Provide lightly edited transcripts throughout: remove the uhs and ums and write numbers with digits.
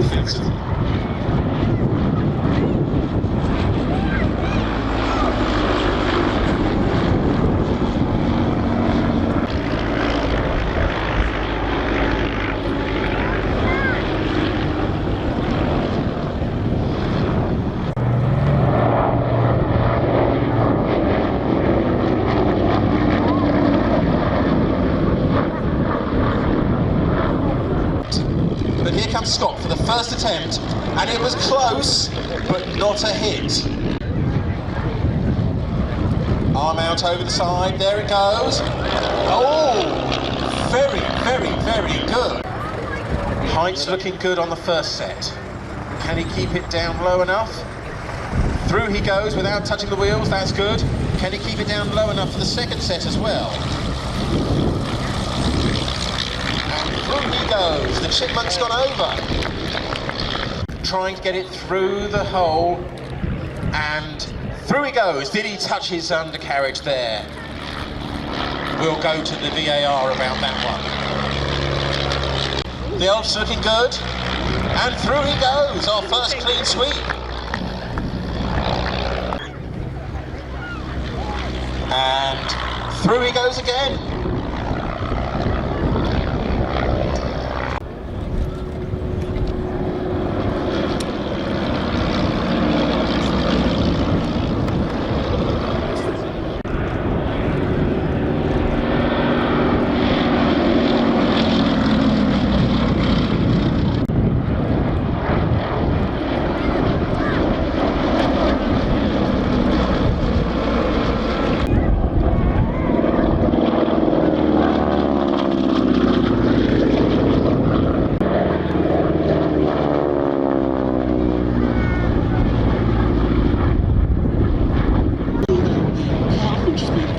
defensively. But here comes Scott for the first attempt, and it was close, but not a hit. Arm out over the side, there it goes. Oh, very, very, very good. Height's looking good on the first set. Can he keep it down low enough? Through he goes without touching the wheels, that's good. Can he keep it down low enough for the second set as well? Through he goes, the chipmunk's gone over. Trying to get it through the hole, and through he goes. Did he touch his undercarriage there? We'll go to the VAR about that one. The Elf's looking good, and through he goes, our first clean sweep. And through he goes again.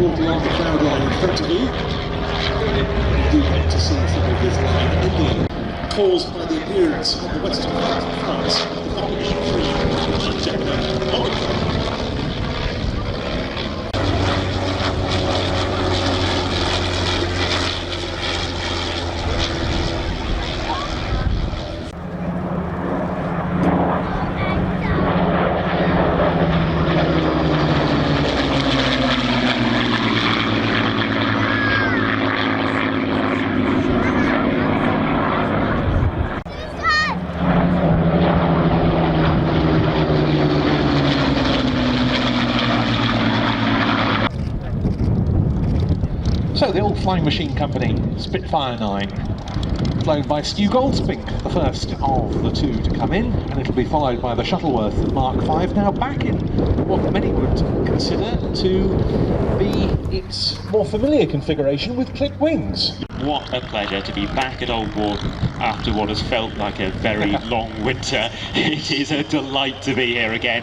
Along the crowd line in front of you. You do get to see some of this line ending, caused by the appearance on the western part of France of the So the old flying machine company, Spitfire 9, flown by Stu Goldspink, the first of the two to come in, and it'll be followed by the Shuttleworth Mark 5, now back in what many would consider to be its more familiar configuration with clip wings. What a pleasure to be back at Old Warden after what has felt like a very long winter. It is a delight to be here again.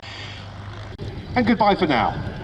And goodbye for now.